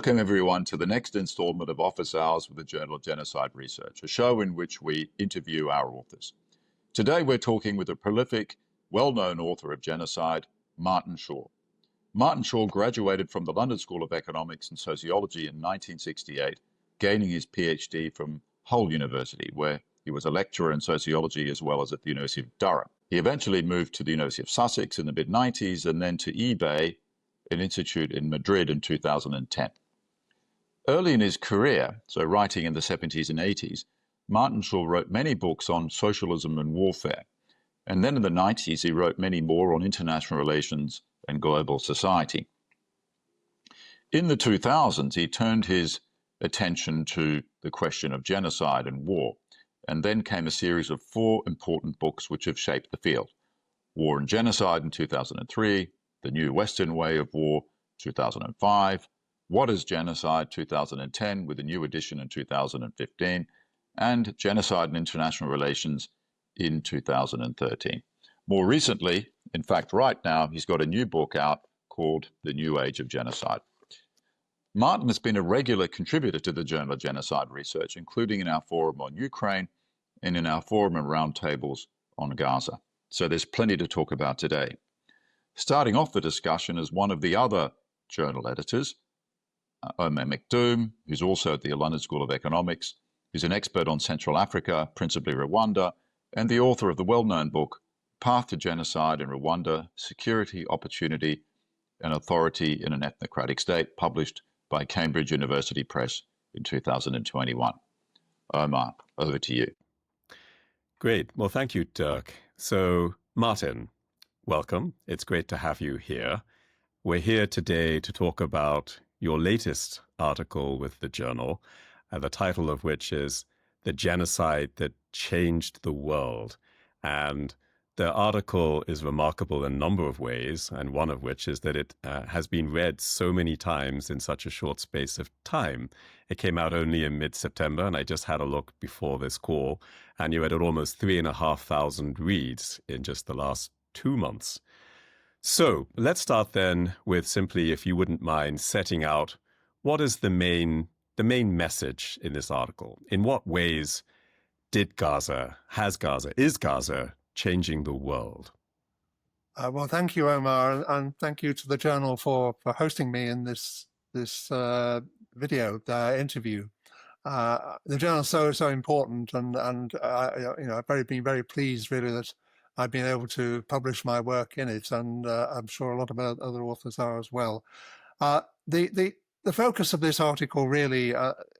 Welcome everyone to the next installment of Office Hours with the Journal of Genocide Research, a show in which we interview our authors. Today we're talking with a prolific, well-known author of genocide, Martin Shaw. Martin Shaw graduated from the London School of Economics and Sociology in 1968, gaining his PhD from Hull University, where he was a lecturer in sociology as well as at the University of Durham. He eventually moved to the University of Sussex in the mid-90s and then to eBay, an institute in Madrid in 2010. Early in his career, so writing in the 70s and 80s, Martin Shaw wrote many books on socialism and warfare. And then in the 90s, he wrote many more on international relations and global society. In the 2000s, he turned his attention to the question of genocide and war. And then came a series of 4 important books which have shaped the field. War and Genocide in 2003, The New Western Way of War, 2005, What is Genocide, 2010, with a new edition in 2015, and Genocide and International Relations in 2013. More recently, in fact, right now, he's got a new book out called The New Age of Genocide. Martin has been a regular contributor to the Journal of Genocide Research, including in our forum on Ukraine and in our forum and roundtables on Gaza. So there's plenty to talk about today. Starting off the discussion is one of the other journal editors, Omar McDoom, who's also at the London School of Economics, who's an expert on Central Africa, principally Rwanda, and the author of the well-known book, Path to Genocide in Rwanda, Security, Opportunity, and Authority in an Ethnocratic State, published by Cambridge University Press in 2021. Omar, over to you. Great. Well, thank you, Dirk. So, Martin, welcome. It's great to have you here. We're here today to talk about your latest article with the journal, the title of which is The Genocide That Changed the World. And the article is remarkable in a number of ways, and one of which is that it has been read so many times in such a short space of time. It came out only in mid-September, and I just had a look before this call, and you had almost 3,500 reads in just the last 2 months. So let's start then with simply, if you wouldn't mind, setting out what is the main message in this article. In what ways is Gaza changing the world? Well, thank you, Omar, and thank you to the journal for hosting me in this video interview. The journal is so important, and I've been very pleased really that I've been able to publish my work in it, and I'm sure a lot of other authors are as well. The focus of this article really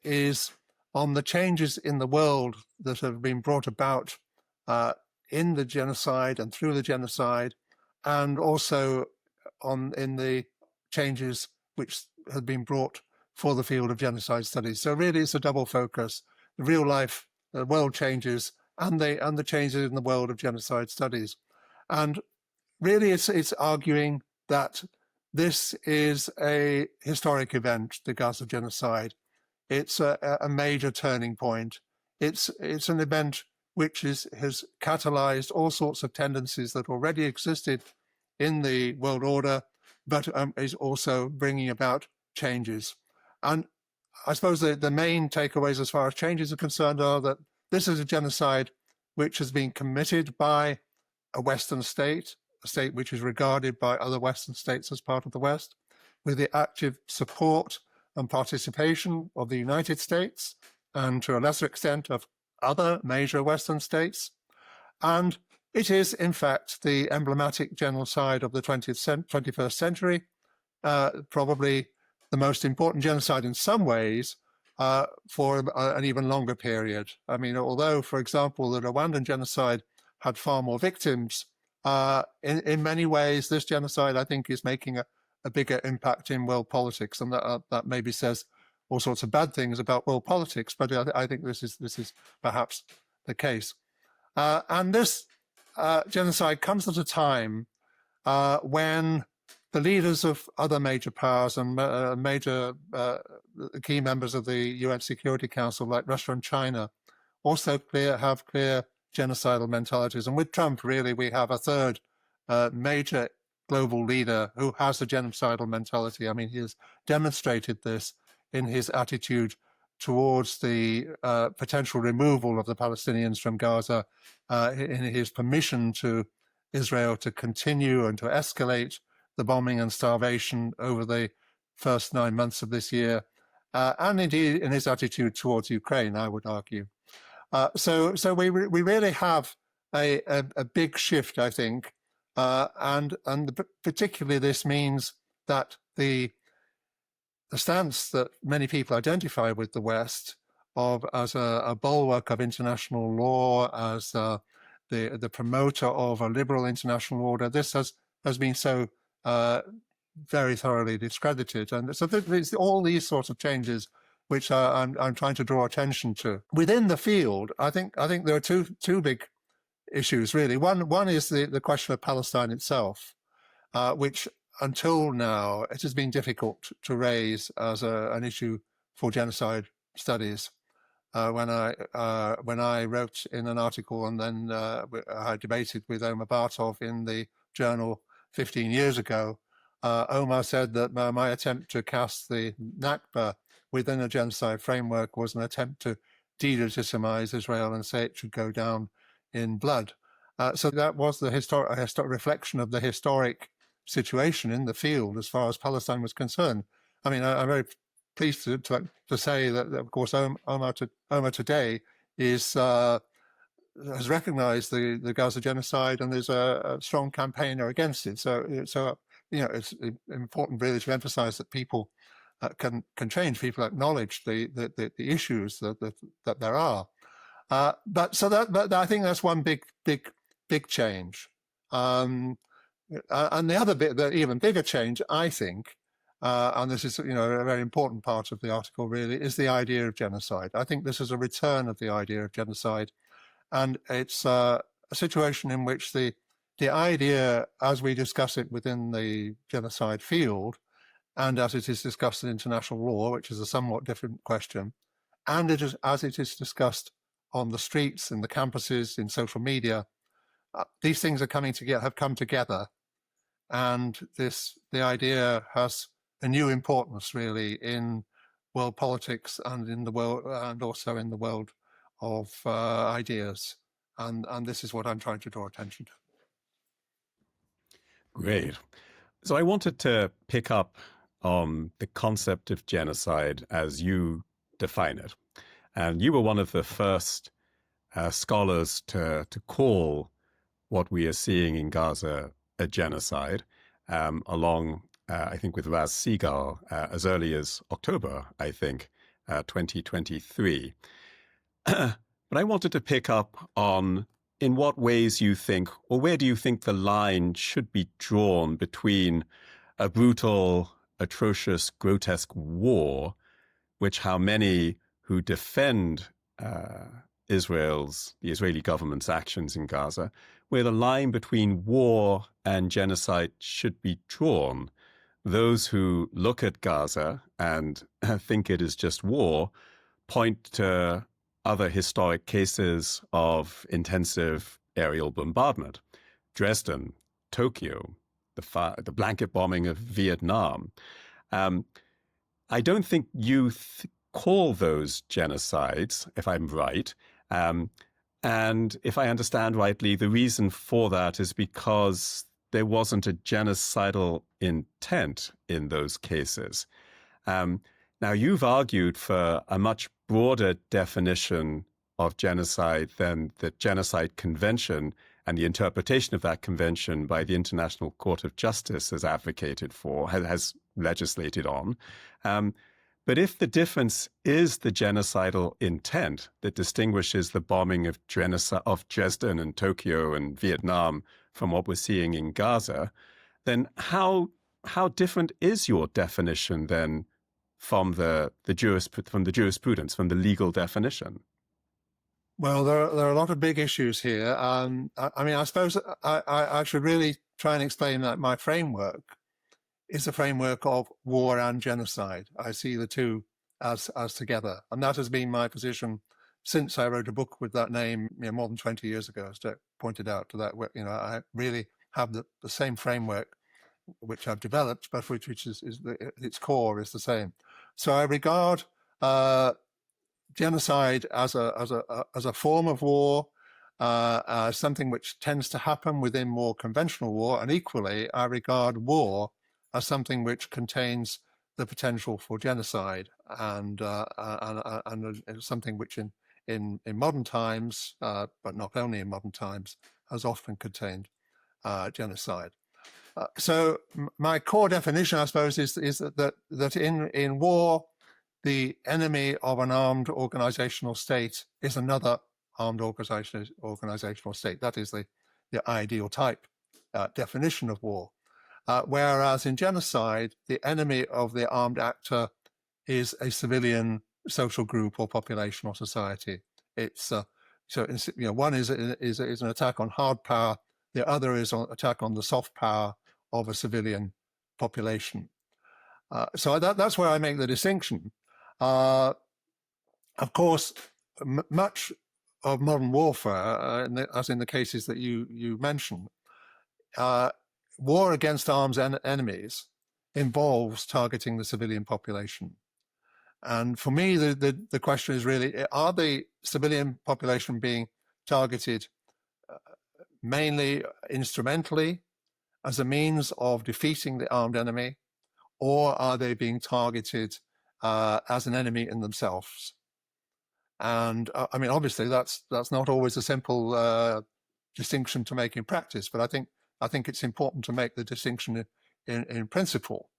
is on the changes in the world that have been brought about in the genocide and through the genocide, and also in the changes which have been brought for the field of genocide studies. So really it's a double focus: the real life, the world changes, and the changes in the world of genocide studies. And really it's arguing that this is a historic event, the Gaza genocide. It's a major turning point. It's an event which has catalyzed all sorts of tendencies that already existed in the world order, but is also bringing about changes. And I suppose the main takeaways as far as changes are concerned are that this is a genocide which has been committed by a Western state, a state which is regarded by other Western states as part of the West, with the active support and participation of the United States, and to a lesser extent of other major Western states. And it is, in fact, the emblematic genocide of the 21st century, probably the most important genocide in some ways for an even longer period. I mean, although, for example, the Rwandan genocide had far more victims, in many ways, this genocide, I think, is making a bigger impact in world politics, and that maybe says all sorts of bad things about world politics, but I think this is perhaps the case. And this genocide comes at a time when the leaders of other major powers and major key members of the UN Security Council, like Russia and China, also have clear genocidal mentalities. And with Trump, really, we have a third major global leader who has a genocidal mentality. I mean, he has demonstrated this in his attitude towards the potential removal of the Palestinians from Gaza, in his permission to Israel to continue and to escalate the bombing and starvation over the first 9 months of this year, and indeed in his attitude towards Ukraine, I would argue. So we really have a big shift, I think, and particularly this means that the stance that many people identify with the West as a bulwark of international law, as the promoter of a liberal international order, this has been so very thoroughly discredited. And so there's all these sorts of changes which I'm trying to draw attention to. Within the field, I think there are two big issues, really. One is the question of Palestine itself, which until now it has been difficult to raise as an issue for genocide studies. When I wrote in an article and then I debated with Omar Bartov in the journal 15 years ago, Omar said that my attempt to cast the Nakba within a genocide framework was an attempt to delegitimize Israel and say it should go down in blood. So that was the historic reflection of the historic situation in the field as far as Palestine was concerned. I mean, I'm very pleased to say that, of course, Omar today has recognized the Gaza genocide, and there's a strong campaigner against it. So it's important really to emphasize that people can change. People acknowledge the issues that there are. But I think that's one big change. And the other bit, the even bigger change, I think, and this is a very important part of the article really, is the idea of genocide. I think this is a return of the idea of genocide, and it's a situation in which the idea, as we discuss it within the genocide field, and as it is discussed in international law, which is a somewhat different question, and as it is discussed on the streets, in the campuses, in social media, these things have come together, and the idea has a new importance really in world politics and in the world, and also in the world of ideas, and this is what I'm trying to draw attention to. Great. So I wanted to pick up on the concept of genocide as you define it, and you were one of the first scholars to call what we are seeing in Gaza a genocide, along, I think, with Raz Segal as early as October, 2023. But I wanted to pick up on in what ways you think, or where do you think the line should be drawn between a brutal, atrocious, grotesque war, which how many who defend the Israeli government's actions in Gaza, where the line between war and genocide should be drawn. Those who look at Gaza and think it is just war point to other historic cases of intensive aerial bombardment. Dresden, Tokyo, the blanket bombing of Vietnam. I don't think you call those genocides, if I'm right. And if I understand rightly, the reason for that is because there wasn't a genocidal intent in those cases. Now, you've argued for a much broader definition of genocide than the Genocide Convention and the interpretation of that convention by the International Court of Justice has advocated for, has legislated on. But if the difference is the genocidal intent that distinguishes the bombing of Dresden and Tokyo and Vietnam from what we're seeing in Gaza, then how different is your definition then from the jurisprudence, from the legal definition? Well, there are a lot of big issues here. I mean, I suppose I should really try and explain that my framework is a framework of war and genocide. I see the two as together, and that has been my position since I wrote a book with that name more than 20 years ago. As Dirk pointed out, to that I really have the same framework which I've developed, but which is its core is the same. So I regard genocide as a form of war, something which tends to happen within more conventional war, and equally, I regard war as something which contains the potential for genocide, and something which in modern times, but not only in modern times, has often contained genocide. So my core definition, I suppose, is that in war, the enemy of an armed organizational state is another armed organizational state. That is the ideal type definition of war. Whereas in genocide, the enemy of the armed actor is a civilian social group or population or society. It's one is an attack on hard power, the other is an attack on the soft power of a civilian population. So that's where I make the distinction. Of course, much of modern warfare, as in the cases that you mentioned, war against arms enemies involves targeting the civilian population. And for me, the question is really, are the civilian population being targeted mainly instrumentally as a means of defeating the armed enemy, or are they being targeted as an enemy in themselves? And I mean, obviously, that's not always a simple distinction to make in practice, but I think it's important to make the distinction in principle.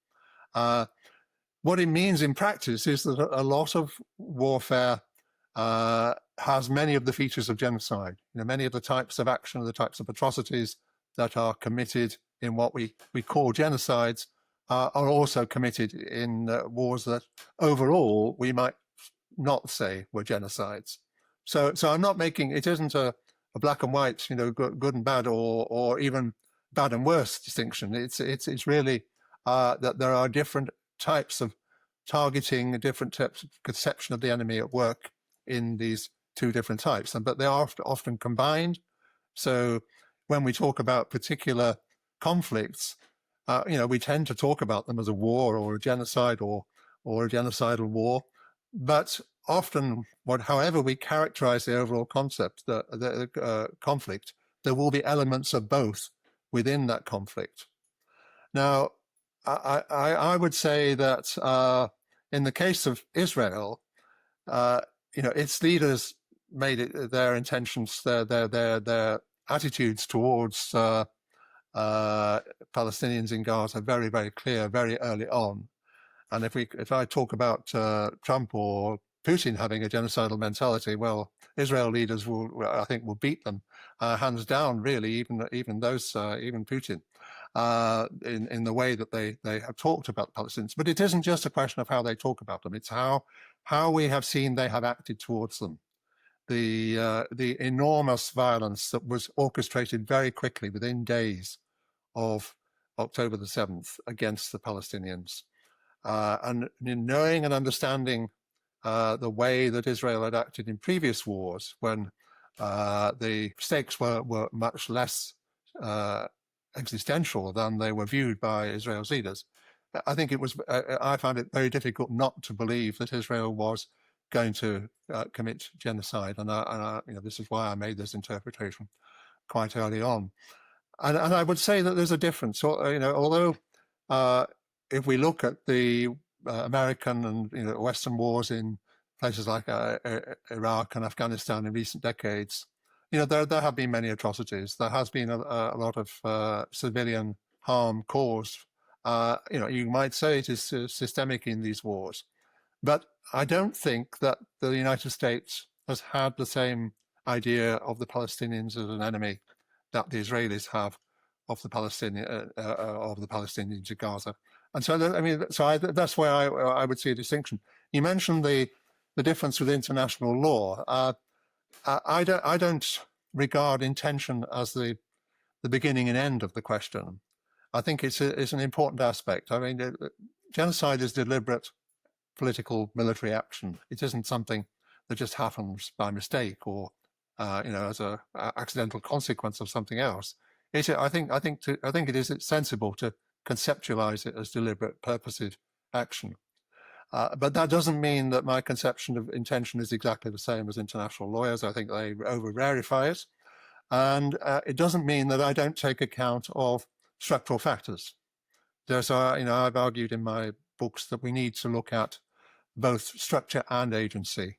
What it means in practice is that a lot of warfare has many of the features of genocide. Many of the types of action, the types of atrocities that are committed in what we call genocides are also committed in wars that overall we might not say were genocides. So I'm not making, it isn't a black and white, good and bad, or even bad and worse distinction. It's really that there are different types of targeting, different types of conception of the enemy at work in these two different types, but they are often combined. So when we talk about particular conflicts, we tend to talk about them as a war or a genocide or a genocidal war, but often, however we characterize the overall concept, the conflict, there will be elements of both within that conflict. Now, I would say that in the case of Israel, its leaders made it their intentions, their attitudes towards Palestinians in Gaza very, very clear very early on. And if I talk about Trump or Putin having a genocidal mentality, well, Israel leaders will beat them hands down, really, even Putin, in the way that they have talked about the Palestinians. But it isn't just a question of how they talk about them; it's how we have seen they have acted towards them. The enormous violence that was orchestrated very quickly within days of October the 7th against the Palestinians, and in knowing and understanding the way that Israel had acted in previous wars, when the stakes were much less existential than they were viewed by Israel's leaders, I think I found it very difficult not to believe that Israel was going to commit genocide, and this is why I made this interpretation quite early on. And I would say that there's a difference. Although if we look at the American and Western wars in places like Iraq and Afghanistan in recent decades, there have been many atrocities. There has been a lot of civilian harm caused. You might say it is systemic in these wars, but I don't think that the United States has had the same idea of the Palestinians as an enemy that the Israelis have of the Palestinians in Gaza. And so, that's where I would see a distinction. You mentioned the difference with international law. I don't regard intention as the beginning and end of the question. I think it's an important aspect. I mean, genocide is deliberate political military action. It isn't something that just happens by mistake or as an accidental consequence of something else. I think it is sensible to conceptualize it as deliberate, purposed action. But that doesn't mean that my conception of intention is exactly the same as international lawyers. I think they over-rarify it. And it doesn't mean that I don't take account of structural factors. So, I've argued in my books that we need to look at both structure and agency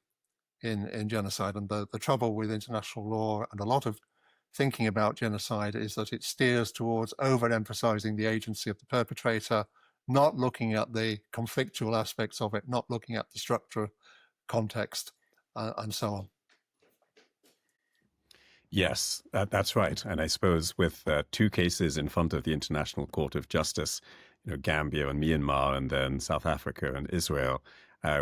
in genocide. And the trouble with international law and a lot of thinking about genocide is that it steers towards overemphasizing the agency of the perpetrator, not looking at the conflictual aspects of it, not looking at the structure, context, and so on. Yes, that's right. And I suppose with two cases in front of the International Court of Justice, Gambia and Myanmar, and then South Africa and Israel,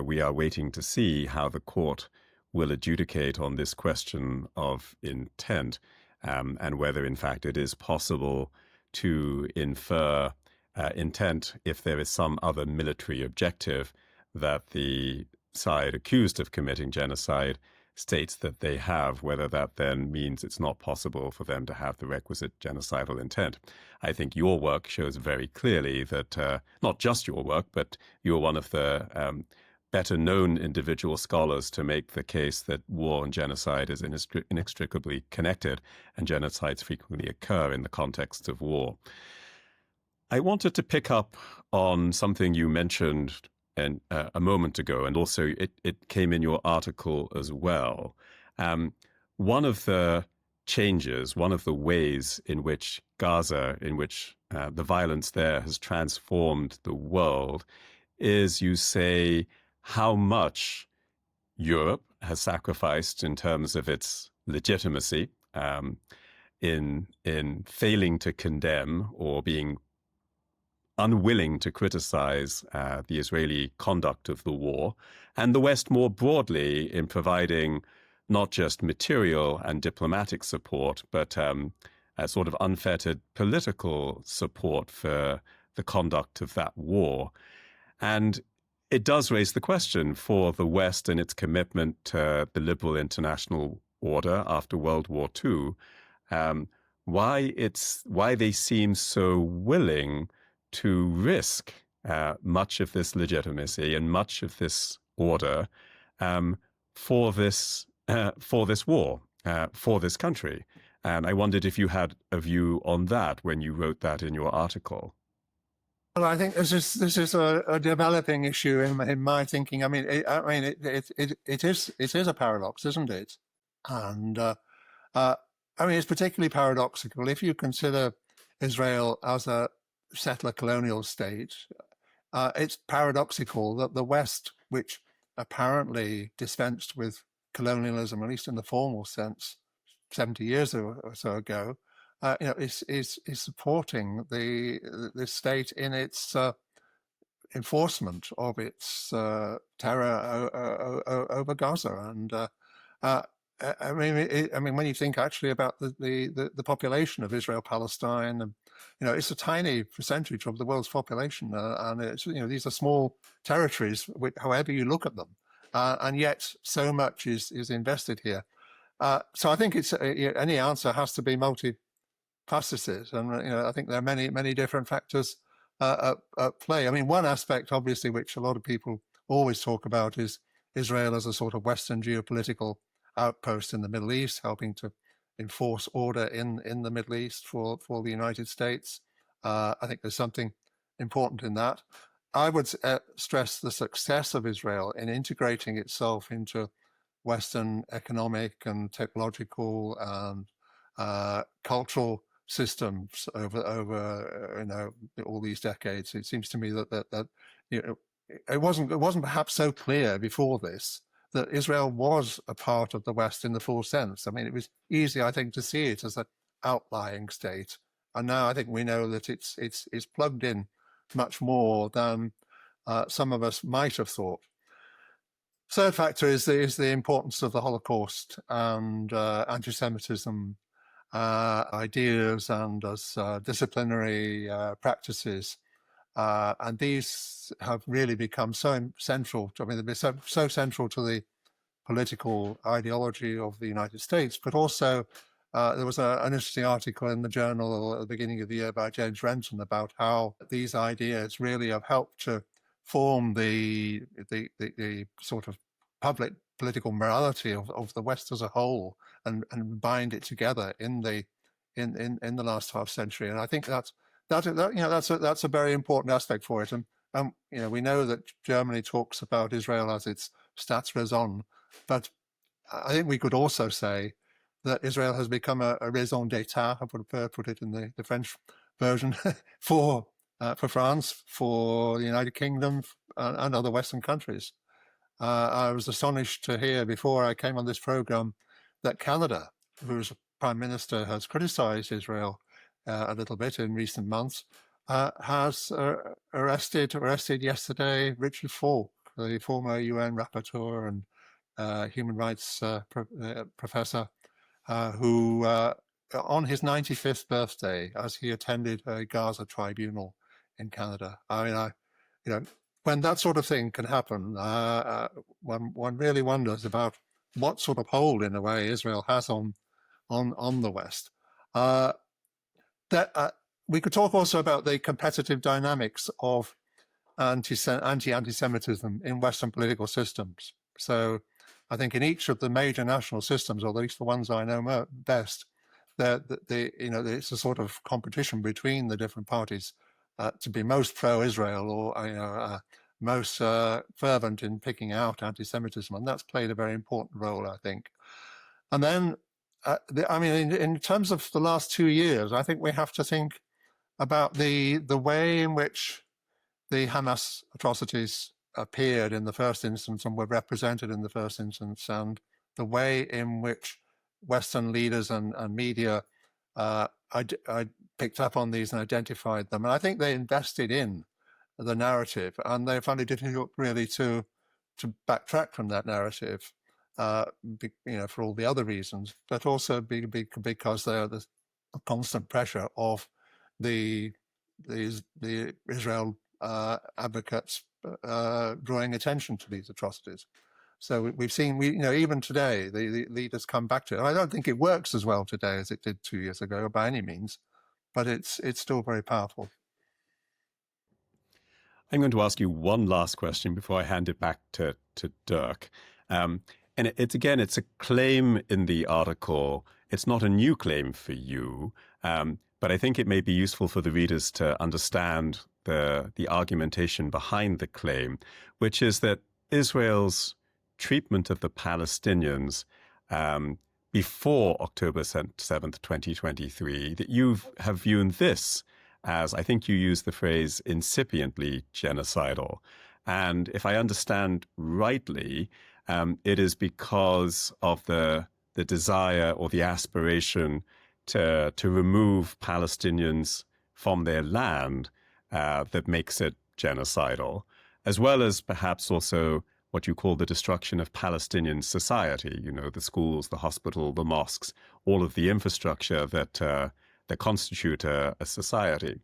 we are waiting to see how the court will adjudicate on this question of intent, and whether, in fact, it is possible to infer intent if there is some other military objective that the side accused of committing genocide states that they have, whether that then means it's not possible for them to have the requisite genocidal intent. I think your work shows very clearly that, not just your work, but you're one of the better known individual scholars to make the case that war and genocide is inextricably connected, and genocides frequently occur in the context of war. I wanted to pick up on something you mentioned a moment ago, and also it came in your article as well. One of the changes, one of the ways in which Gaza, in which the violence there has transformed the world, is, you say, how much Europe has sacrificed in terms of its legitimacy in failing to condemn or being unwilling to criticize the Israeli conduct of the war, and the West more broadly in providing not just material and diplomatic support, but a sort of unfettered political support for the conduct of that war. And it does raise the question for the West and its commitment to the liberal international order after World War II, why they seem so willing to risk much of this legitimacy and much of this order for this war, for this country. And I wondered if you had a view on that when you wrote that in your article. Well, I think this is a developing issue in my thinking. I mean, it is a paradox, isn't it? And I mean, it's particularly paradoxical if you consider Israel as a settler colonial state. It's paradoxical that the West, which apparently dispensed with colonialism, at least in the formal sense, 70 years or so ago, is supporting the state in its enforcement of its terror over Gaza. And I mean, when you think actually about the population of Israel, Palestine, and it's a tiny percentage of the world's population, and it's these are small territories, however you look at them, and yet so much is invested here. So I think it's any answer has to be multifaceted, and I think there are many different factors at play. I mean, one aspect, obviously, which a lot of people always talk about is Israel as a sort of Western geopolitical outpost in the Middle East, helping to enforce order in the Middle East for the United States. I think there's something important in that. I would stress the success of Israel in integrating itself into Western economic and technological and cultural systems over all these decades. It seems to me that it wasn't perhaps so clear before this that Israel was a part of the West in the full sense. I mean, it was easy, I think, to see it as an outlying state, and now I think we know that it's plugged in much more than some of us might have thought. Third factor is the importance of the Holocaust and anti-Semitism ideas and as disciplinary practices. And these have really become so central. I mean, they've been so central to the political ideology of the United States. But also, there was an interesting article in the Journal at the beginning of the year by James Renton about how these ideas really have helped to form the sort of public political morality of the West as a whole, and bind it together in the last half century. And I think that's a very important aspect for it. And we know that Germany talks about Israel as its Staatsräson, but I think we could also say that Israel has become a raison d'etat, I would put it in the French version, for France, for the United Kingdom, and other Western countries. I was astonished to hear before I came on this program that Canada, whose Prime Minister has criticized Israel a little bit in recent months, has arrested yesterday Richard Falk, the former UN rapporteur and human rights professor, who on his 95th birthday, as he attended a Gaza tribunal in Canada. I mean, when that sort of thing can happen, one really wonders about what sort of hold, in a way, Israel has on the West. We could talk also about the competitive dynamics of anti-Semitism in Western political systems. So I think in each of the major national systems, or at least the ones I know best, it's a sort of competition between the different parties to be most pro-Israel, or most fervent in picking out anti-Semitism, and that's played a very important role, I think. And then, in terms of the last 2 years, I think we have to think about the way in which the Hamas atrocities appeared in the first instance and were represented in the first instance, and the way in which Western leaders and media I picked up on these and identified them. And I think they invested in the narrative, and they found it difficult really to backtrack from that narrative, for all the other reasons, but also because they are the constant pressure of the Israel advocates drawing attention to these atrocities. So we've seen, even today, the leaders come back to it. And I don't think it works as well today as it did 2 years ago by any means, but it's still very powerful. I'm going to ask you one last question before I hand it back to Dirk. And it's a claim in the article. It's not a new claim for you, but I think it may be useful for the readers to understand the argumentation behind the claim, which is that Israel's treatment of the Palestinians before October 7th, 2023, that you have viewed this as, I think you used the phrase, incipiently genocidal. And if I understand rightly, it is because of the desire or the aspiration to remove Palestinians from their land that makes it genocidal, as well as perhaps also what you call the destruction of Palestinian society, the schools, the hospital, the mosques, all of the infrastructure that constitute a society.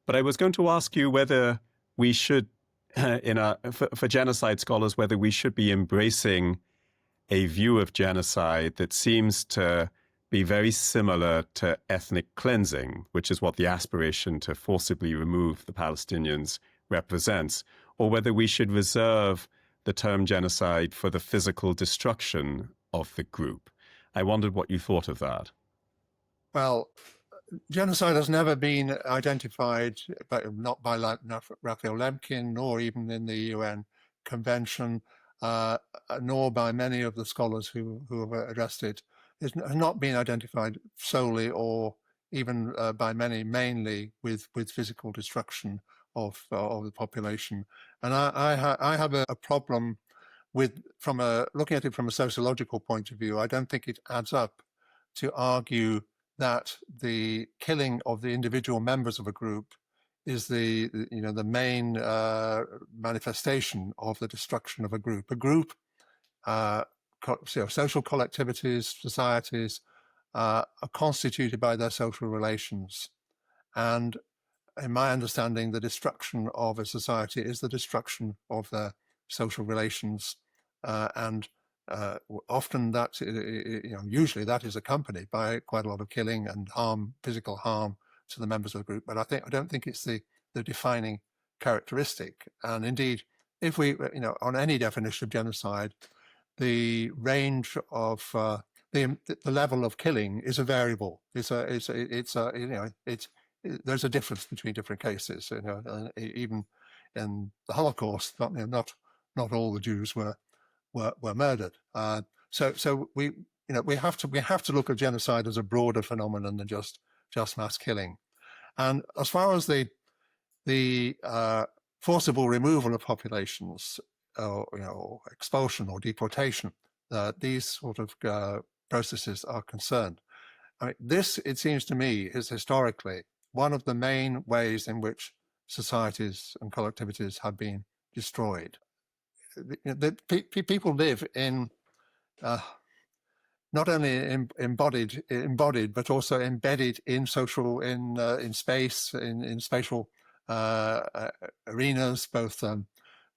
But I was going to ask you whether we should, for genocide scholars, whether we should be embracing a view of genocide that seems to be very similar to ethnic cleansing, which is what the aspiration to forcibly remove the Palestinians represents, or whether we should reserve the term genocide for the physical destruction of the group. I wondered what you thought of that. Well, genocide has never been identified, not by Raphael Lemkin, nor even in the UN Convention, nor by many of the scholars who have addressed it. It's not been identified solely, or even by many, mainly with physical destruction of the population. And I have a problem with, looking at it from a sociological point of view. I don't think it adds up to argue that the killing of the individual members of a group is the main manifestation of the destruction of a group. A group, social collectivities, societies, are constituted by their social relations. And in my understanding, the destruction of a society is the destruction of their social relations, and often that, usually that is accompanied by quite a lot of killing and harm, physical harm to the members of the group. But I don't think it's the defining characteristic. And indeed, if we, on any definition of genocide, the range of the level of killing is a variable. There's a difference between different cases. Even in the Holocaust, not all the Jews were murdered. So we have to look at genocide as a broader phenomenon than just mass killing. And as far as the forcible removal of populations, or expulsion or deportation, these sort of processes are concerned. I mean, this, it seems to me, is historically one of the main ways in which societies and collectivities have been destroyed. People live in not only embodied, but also embedded in social, in space, in spatial arenas, both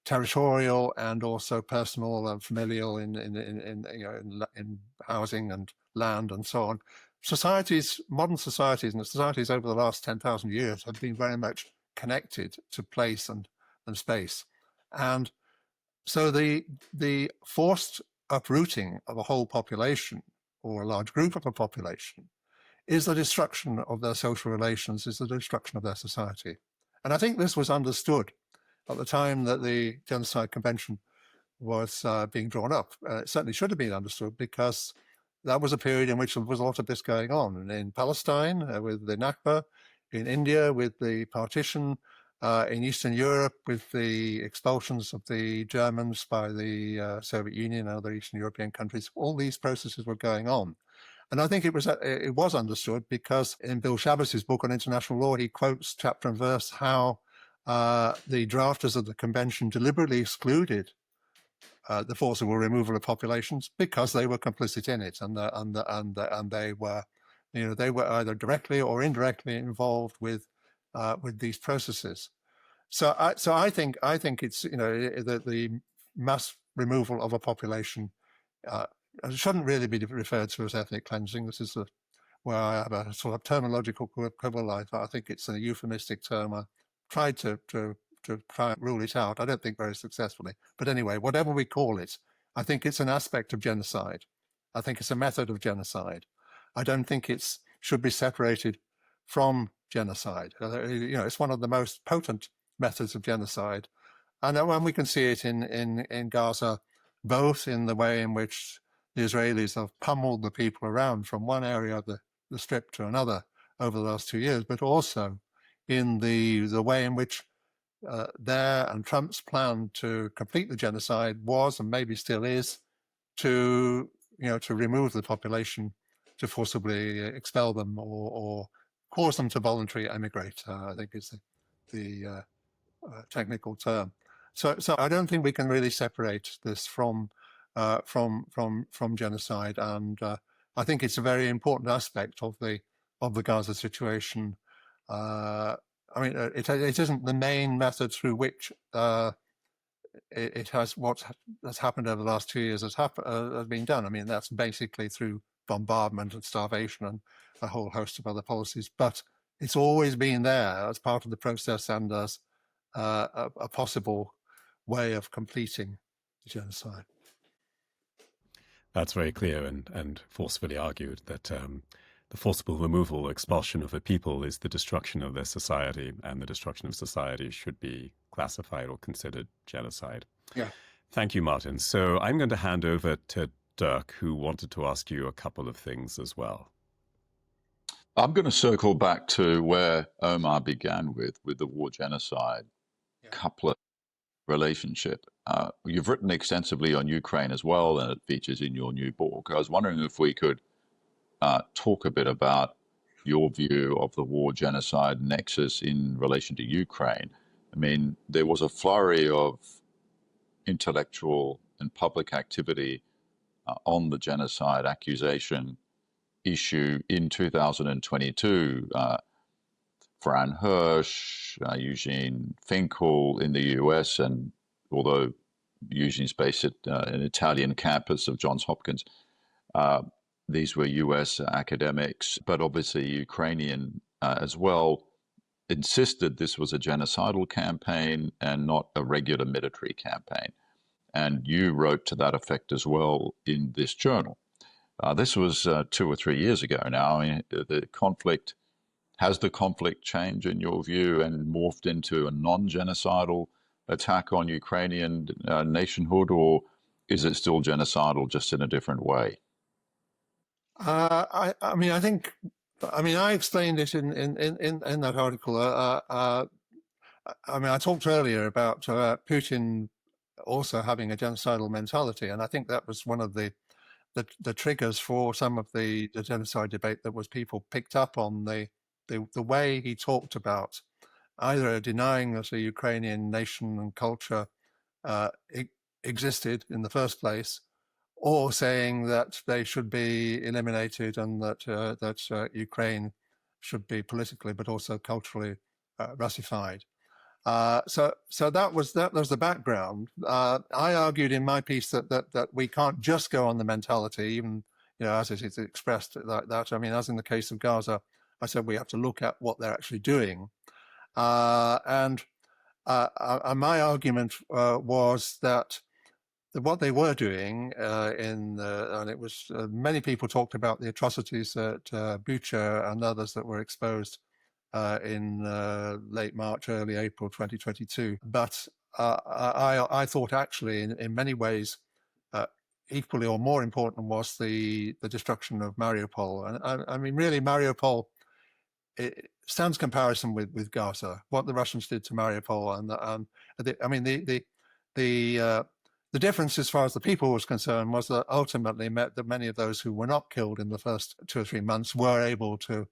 territorial and also personal and familial, in housing and land and so on. Modern societies and societies over the last 10,000 years have been very much connected to place and space. And so the forced uprooting of a whole population or a large group of a population is the destruction of their social relations, is the destruction of their society. And I think this was understood at the time that the Genocide Convention was being drawn up. It certainly should have been understood, because that was a period in which there was a lot of this going on. In Palestine with the Nakba, in India with the partition, in Eastern Europe with the expulsions of the Germans by the Soviet Union and other Eastern European countries. All these processes were going on. And I think it was understood, because in Bill Shabbas's book on international law, he quotes chapter and verse how the drafters of the convention deliberately excluded the forcible removal of populations because they were complicit in it, and they were either directly or indirectly involved with these processes. So I think it's the mass removal of a population shouldn't really be referred to as ethnic cleansing. This is where I have a sort of terminological quibble. I think it's a euphemistic term. I tried to try and rule it out. I don't think very successfully. But anyway, whatever we call it, I think it's an aspect of genocide. I think it's a method of genocide. I don't think it should be separated from genocide. It's one of the most potent methods of genocide. And when we can see it in Gaza, both in the way in which the Israelis have pummeled the people around from one area of the strip to another over the last 2 years, but also in the way in which their and Trump's plan to complete the genocide was, and maybe still is, to remove the population, to forcibly expel them or cause them to voluntarily emigrate, I think is the technical term. So I don't think we can really separate this from genocide, and I think it's a very important aspect of the Gaza situation. I mean, it isn't the main method through which it has what has happened over the last 2 years has been done. I mean, that's basically through bombardment and starvation and a whole host of other policies. But it's always been there as part of the process and as a possible way of completing the genocide. That's very clear and forcefully argued that the forcible removal, expulsion of a people is the destruction of their society, and the destruction of society should be classified or considered genocide. Yeah. Thank you, Martin. So I'm going to hand over to Dirk, who wanted to ask you a couple of things as well. I'm going to circle back to where Omar began with the war genocide couplet relationship. You've written extensively on Ukraine as well, and it features in your new book. I was wondering if we could talk a bit about your view of the war genocide nexus in relation to Ukraine. I mean, there was a flurry of intellectual and public activity on the genocide accusation issue in 2022. Fran Hirsch, Eugene Finkel in the US, and although Eugene's based at an Italian campus of Johns Hopkins, these were US academics, but obviously Ukrainian as well, insisted this was a genocidal campaign and not a regular military campaign. And you wrote to that effect as well in this journal. This was 2 or 3 years ago now. I mean, has the conflict changed in your view and morphed into a non-genocidal attack on Ukrainian nationhood, or is it still genocidal, just in a different way? I explained it in that article. I talked earlier about Putin also having a genocidal mentality, and I think that was one of the triggers for some of the genocide debate. That was people picked up on the way he talked about either denying that a Ukrainian nation and culture existed in the first place, or saying that they should be eliminated and that Ukraine should be politically but also culturally Russified. So that was the background. I argued in my piece that we can't just go on the mentality, even as it is expressed like that. I mean, as in the case of Gaza, I said we have to look at what they're actually doing. And my argument was that what they were doing and it was many people talked about the atrocities at Bucha and others that were exposed in late March, early April 2022. But I thought actually in many ways equally or more important was the destruction of Mariupol. And I mean, really, Mariupol, it stands comparison with Gaza, what the Russians did to Mariupol. And the difference as far as the people was concerned was that ultimately meant that many of those who were not killed in the first 2 or 3 months were able to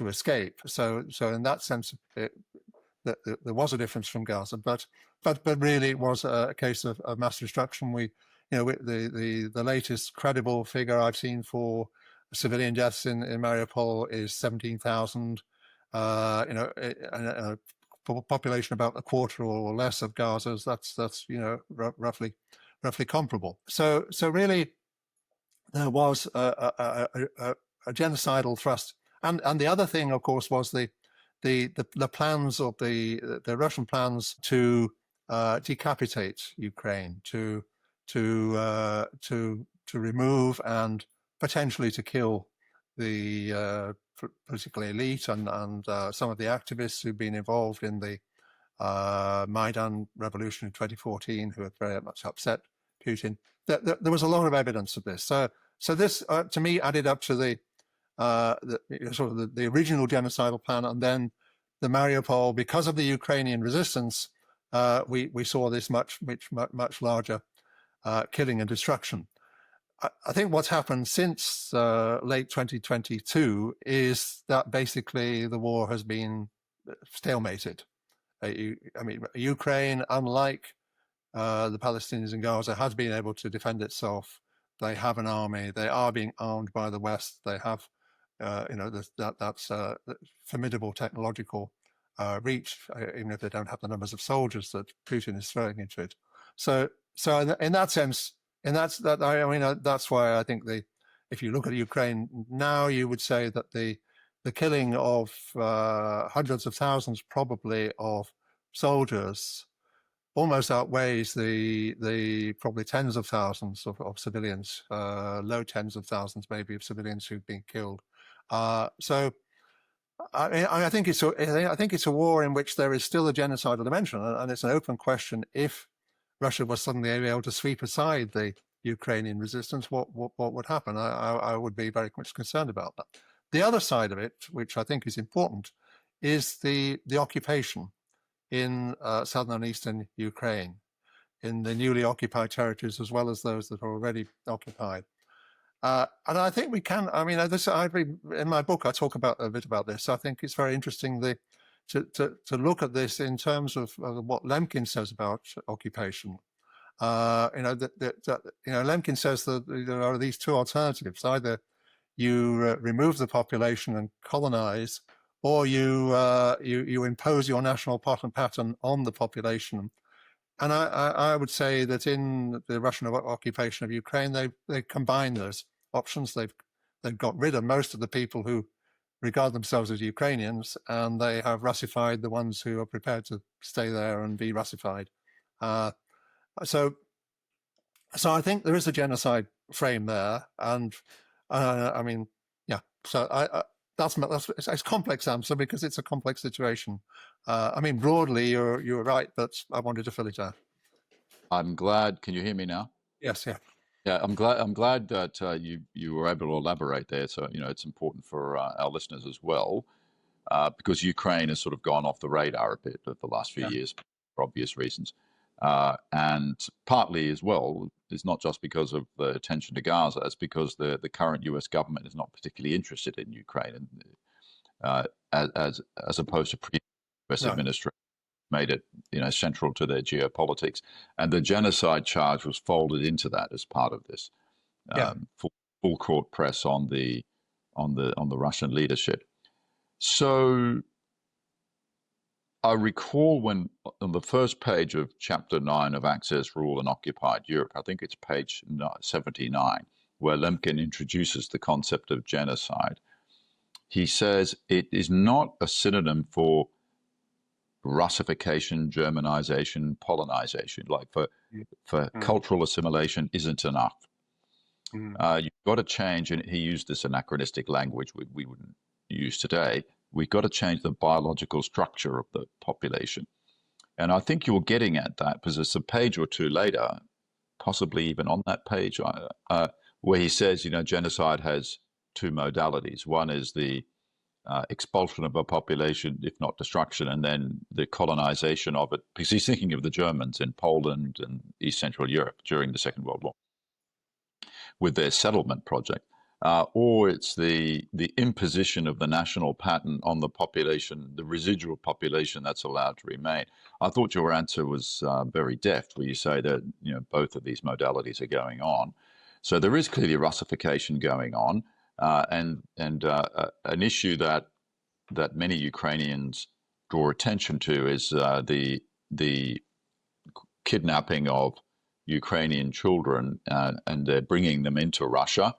escape. So in that sense, there was a difference from Gaza, but really it was a case of mass destruction. The latest credible figure I've seen for civilian deaths in Mariupol is 17,000. A population about a quarter or less of Gaza's. That's roughly comparable. So really, there was a genocidal thrust. And the other thing, of course, was the plans of the Russian plans to decapitate Ukraine, to remove and potentially to kill the political elite and some of the activists who've been involved in the Maidan revolution in 2014, who had very much upset Putin. There was a lot of evidence of this. So this, to me, added up to the original genocidal plan, and then the Mariupol, because of the Ukrainian resistance, we saw this much larger killing and destruction. I think what's happened since late 2022 is that basically the war has been stalemated. Ukraine, unlike the Palestinians in Gaza, has been able to defend itself. They have an army. They are being armed by the West. They have, that's formidable technological reach, even if they don't have the numbers of soldiers that Putin is throwing into it. So in that sense, that's why I think if you look at Ukraine now, you would say that the killing of hundreds of thousands, probably, of soldiers almost outweighs the probably tens of thousands of civilians, low tens of thousands maybe of civilians who've been killed. So I think it's a war in which there is still a genocidal dimension, and it's an open question if Russia was suddenly able to sweep aside the Ukrainian resistance, what would happen? I would be very much concerned about that. The other side of it, which I think is important, is the occupation in southern and eastern Ukraine, in the newly occupied territories as well as those that are already occupied. And I think we can. I mean, in my book I talk a bit about this. I think it's very interesting to look at this in terms of what Lemkin says about occupation. Lemkin says that there are these two alternatives: either you remove the population and colonize, or you impose your national pattern on the population. And I would say that in the Russian occupation of Ukraine, they combine those options. They've got rid of most of the people who regard themselves as Ukrainians, and they have Russified the ones who are prepared to stay there and be Russified. So I think there is a genocide frame there, and I mean, yeah. So that's it's a complex answer because it's a complex situation. I mean, broadly, you're right, but I wanted to fill it out. I'm glad. Can you hear me now? Yes, yeah. Yeah, I'm glad that you were able to elaborate there. So it's important for our listeners as well, because Ukraine has sort of gone off the radar a bit of the last few years for obvious reasons, and partly as well is not just because of the attention to Gaza. It's because the current U.S. government is not particularly interested in Ukraine, and as opposed to previous administration made it central to their geopolitics, and the genocide charge was folded into that as part of this full court press on the Russian leadership. So I recall when on the first page of Chapter 9 of Access, Rule and Occupied Europe, I think it's page 79, where Lemkin introduces the concept of genocide. He says it is not a synonym for Russification, Germanization, Polonization. Like for cultural assimilation isn't enough. You've got to change, and he used this anachronistic language we wouldn't use today. We've got to change the biological structure of the population. And I think you're getting at that because it's a page or two later, possibly even on that page, where he says, genocide has two modalities. One is the expulsion of a population, if not destruction, and then the colonization of it, because he's thinking of the Germans in Poland and East Central Europe during the Second World War with their settlement project. Or it's the imposition of the national pattern on the population, the residual population that's allowed to remain. I thought your answer was very deft, where you say that both of these modalities are going on. So there is clearly Russification going on, and an issue that many Ukrainians draw attention to is the kidnapping of Ukrainian children, and they're bringing them into Russia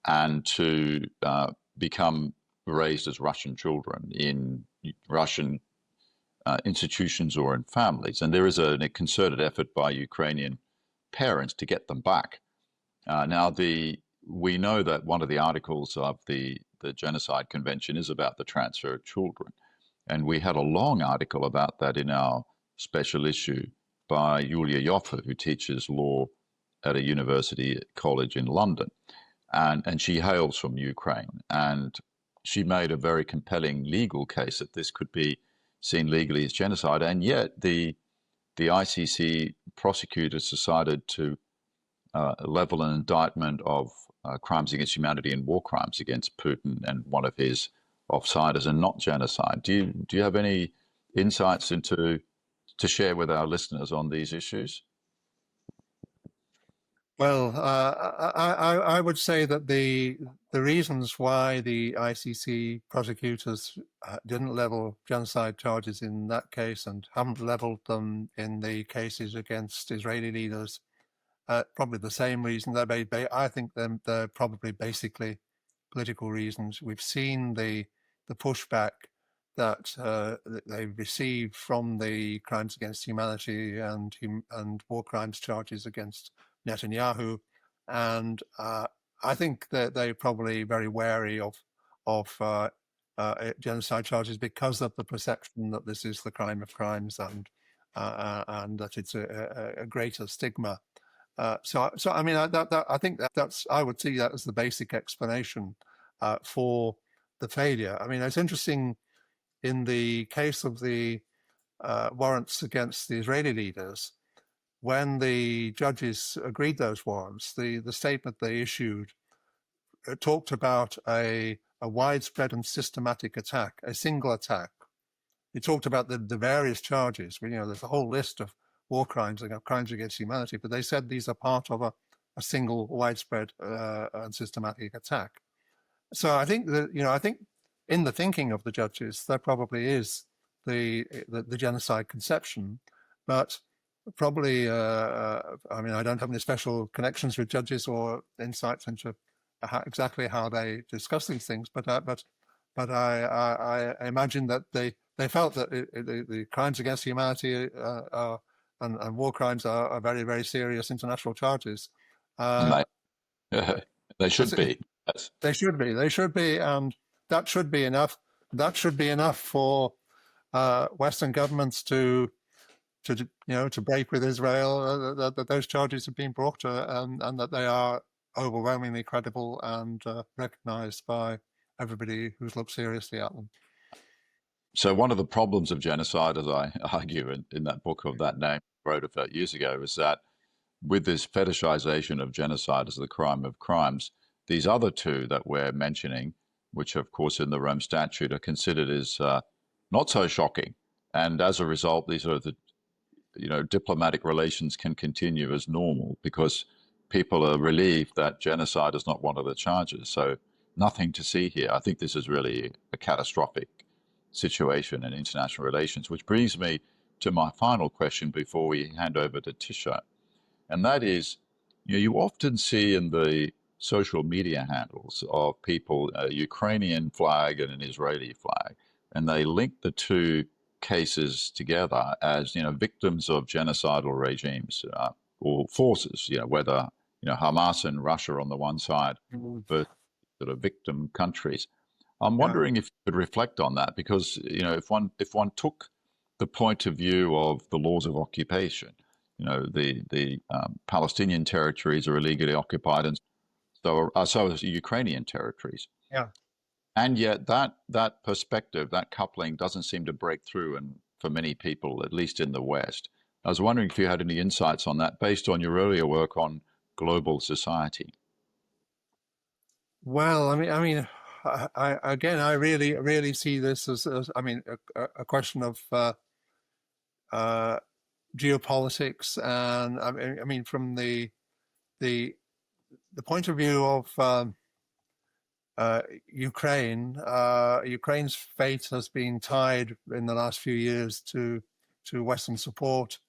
and to become raised as Russian children in Russian institutions or in families. And there is a concerted effort by Ukrainian parents to get them back. Now, we know that one of the articles of the Genocide Convention is about the transfer of children. And we had a long article about that in our special issue by Yulia Yoffa, who teaches law at a university college in London. And she hails from Ukraine. And she made a very compelling legal case that this could be seen legally as genocide. And yet the ICC prosecutors decided to level an indictment of crimes against humanity and war crimes against Putin and one of his offsiders, and not genocide. Do you have any insights to share with our listeners on these issues? Well, I would say that the reasons why the ICC prosecutors didn't level genocide charges in that case and haven't leveled them in the cases against Israeli leaders, probably the same reason. I think they're probably basically political reasons. We've seen the pushback that they've received from the crimes against humanity and war crimes charges against Netanyahu, and I think that they're probably very wary of genocide charges because of the perception that this is the crime of crimes and that it's a greater stigma. So I mean, I think that's I would see that as the basic explanation for the failure. I mean, it's interesting in the case of the warrants against the Israeli leaders. When the judges agreed those warrants, the statement they issued talked about a widespread and systematic attack, a single attack. It talked about the various charges. There's a whole list of war crimes and crimes against humanity, but they said these are part of a single widespread and systematic attack. So I think that I think in the thinking of the judges, there probably is the genocide conception, but probably, I mean, I don't have any special connections with judges or insights into exactly how they discuss these things, but but I imagine that they felt that the crimes against humanity and war crimes are very, very serious international charges. And they should be. Yes. They should be. They should be, and that should be enough. That should be enough for Western governments to break with Israel, that those charges have been brought, and that they are overwhelmingly credible and recognized by everybody who's looked seriously at them. So one of the problems of genocide, as I argue in that book of that name, I wrote about years ago, is that with this fetishization of genocide as the crime of crimes, these other two that we're mentioning, which of course in the Rome Statute are considered as not so shocking, and as a result, these are the diplomatic relations can continue as normal because people are relieved that genocide is not one of the charges. So nothing to see here. I think this is really a catastrophic situation in international relations, which brings me to my final question before we hand over to Tisha. And that is, you often see in the social media handles of people a Ukrainian flag and an Israeli flag, and they link the two cases together as victims of genocidal regimes or forces, whether Hamas and Russia on the one side versus sort of victim countries. I'm wondering if you could reflect on that, because if one took the point of view of the laws of occupation, the Palestinian territories are illegally occupied, and so are Ukrainian territories. Yeah. And yet that perspective, that coupling doesn't seem to break through, and for many people, at least in the West. I was wondering if you had any insights on that based on your earlier work on global society. Well, I really see this as a question of geopolitics, and I mean from the point of view of Ukraine, Ukraine's fate has been tied in the last few years to Western support,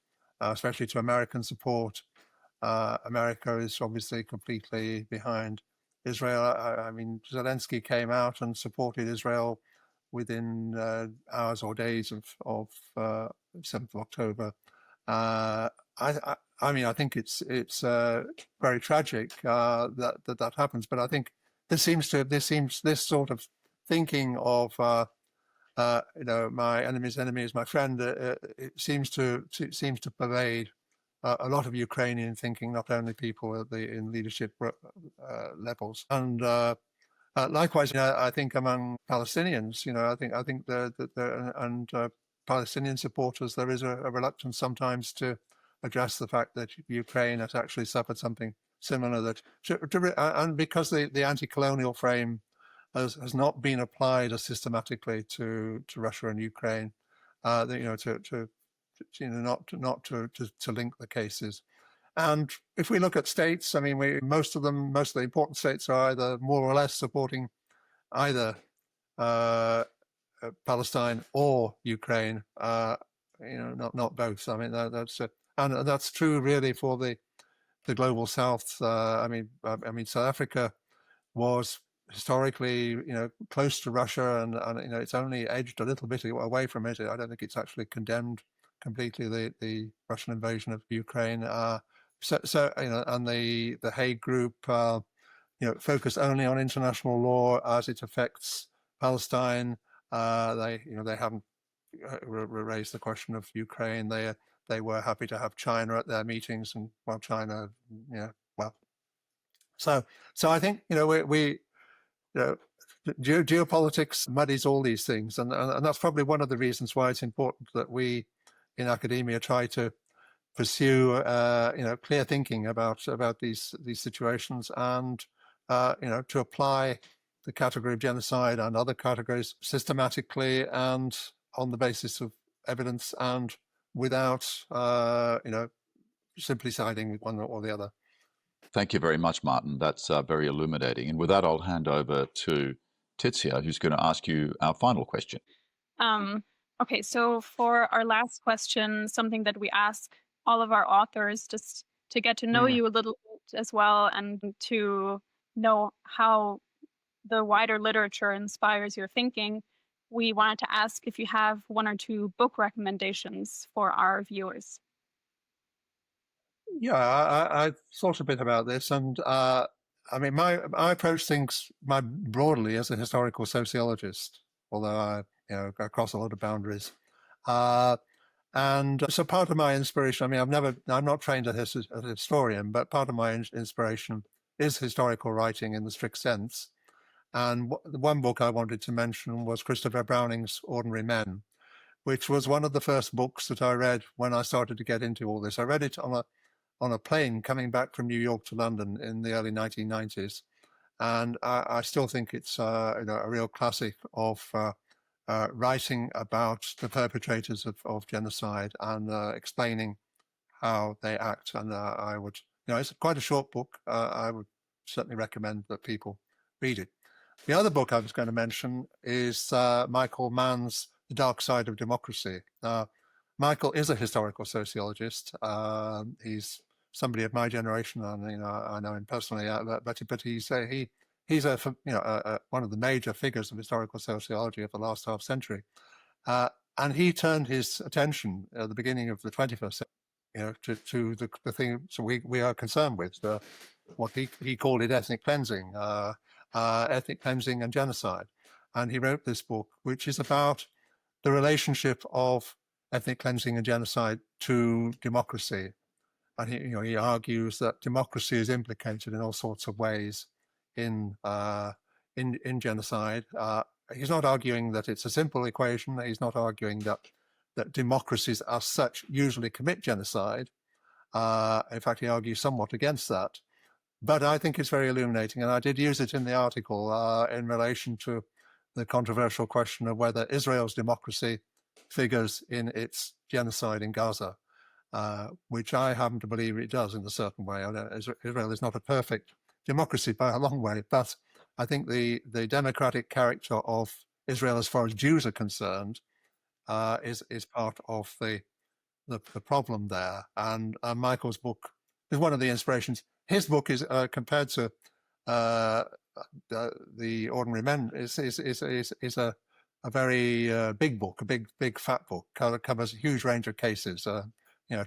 especially to American support. America is obviously completely behind Israel. I mean, Zelensky came out and supported Israel within hours or days of 7th of October. I think it's very tragic that happens, but I think this sort of thinking of my enemy's enemy is my friend. It seems to pervade a lot of Ukrainian thinking, not only people in leadership levels, and likewise, I think among Palestinians, I think and Palestinian supporters, there is a reluctance sometimes to address the fact that Ukraine has actually suffered something similar, and because the anti-colonial frame has not been applied as systematically to Russia and Ukraine, not to link the cases. And if we look at states, I mean, most of the important states are either more or less supporting either Palestine or Ukraine, not both. I mean, and that's true really for the global South. I mean, South Africa was historically, close to Russia, and it's only edged a little bit away from it. I don't think it's actually condemned completely the Russian invasion of Ukraine. And the Hague Group, focused only on international law as it affects Palestine. They haven't raised the question of Ukraine. They were happy to have China at their meetings, and China, So I think geopolitics muddies all these things, and that's probably one of the reasons why it's important that we in academia try to pursue clear thinking about these situations, and to apply the category of genocide and other categories systematically and on the basis of evidence, and without simply siding with one or the other. Thank you very much, Martin. That's very illuminating. And with that, I'll hand over to Tizia, who's going to ask you our final question. Okay, so for our last question, something that we ask all of our authors, just to get to know you a little bit as well, and to know how the wider literature inspires your thinking, we wanted to ask if you have 1 or 2 book recommendations for our viewers. Yeah, I thought a bit about this, and I mean, I approach things broadly as a historical sociologist, although I across a lot of boundaries. And so part of my inspiration, I mean, I'm not trained as a historian, but part of my inspiration is historical writing in the strict sense. And the one book I wanted to mention was Christopher Browning's Ordinary Men, which was one of the first books that I read when I started to get into all this. I read it on a plane coming back from New York to London in the early 1990s. And I still think it's a real classic of writing about the perpetrators of genocide and explaining how they act. And I would, it's quite a short book. I would certainly recommend that people read it. The other book I was going to mention is Michael Mann's The Dark Side of Democracy. Michael is a historical sociologist. He's somebody of my generation, and I know him personally. But he's one of the major figures of historical sociology of the last half century, and he turned his attention at the beginning of the 21st century, to the thing. So we are concerned with what he called it ethnic cleansing, and genocide, and he wrote this book, which is about the relationship of ethnic cleansing and genocide to democracy. And he argues that democracy is implicated in all sorts of ways in genocide. He's not arguing that it's a simple equation. He's not arguing that democracies as such usually commit genocide. In fact, he argues somewhat against that. But I think it's very illuminating, and I did use it in the article in relation to the controversial question of whether Israel's democracy figures in its genocide in Gaza. Which I happen to believe it does in a certain way. Israel is not a perfect democracy by a long way, but I think the democratic character of Israel, as far as Jews are concerned, is part of the problem there. And Michael's book is one of the inspirations. His book is compared to the Ordinary Men is a very big book, a big fat book. Covers a huge range of cases.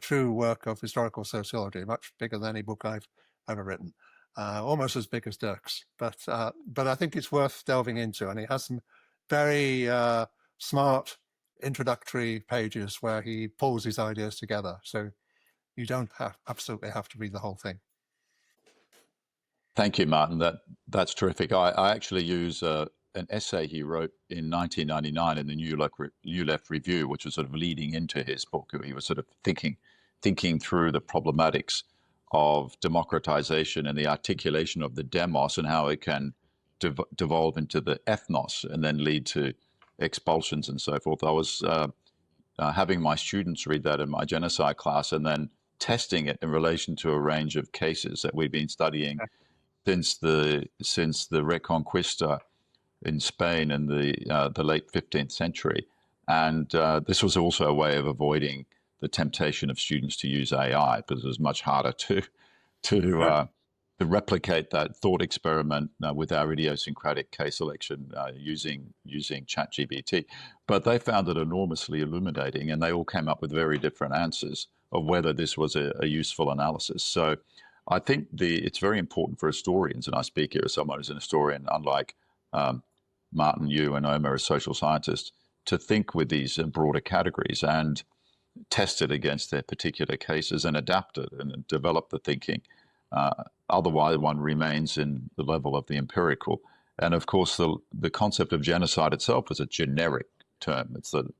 True work of historical sociology, much bigger than any book I've ever written, almost as big as Dirk's. But I think it's worth delving into, and it has some very smart introductory pages where he pulls his ideas together. So you don't absolutely have to read the whole thing. Thank you, Martin. That's terrific. I actually use an essay he wrote in 1999 in the New Left Review, which was sort of leading into his book. He was sort of thinking through the problematics of democratization and the articulation of the demos and how it can devolve into the ethnos and then lead to expulsions and so forth. I was having my students read that in my genocide class and then testing it in relation to a range of cases that we've been studying since the Reconquista in Spain in the late 15th century. And this was also a way of avoiding the temptation of students to use AI, because it was much harder to replicate that thought experiment with our idiosyncratic case selection using ChatGPT. But they found it enormously illuminating, and they all came up with very different answers of whether this was a useful analysis. So I think it's very important for historians, and I speak here as someone who's an historian, unlike Martin, you and Omer as social scientists, to think with these broader categories and test it against their particular cases and adapt it and develop the thinking. Otherwise, one remains in the level of the empirical. And of course, the concept of genocide itself is a generic term. It's and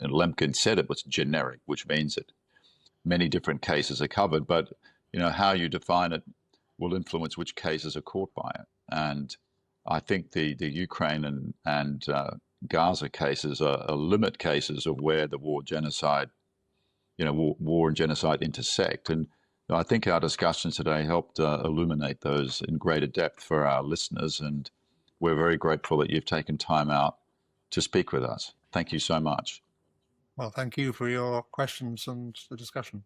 Lemkin said it was generic, which means that many different cases are covered, but how you define it will influence which cases are caught by it. And I think the Ukraine and Gaza cases are limit cases of where the war and genocide intersect. And I think our discussions today helped illuminate those in greater depth for our listeners. And we're very grateful that you've taken time out to speak with us. Thank you so much. Well, thank you for your questions and the discussion.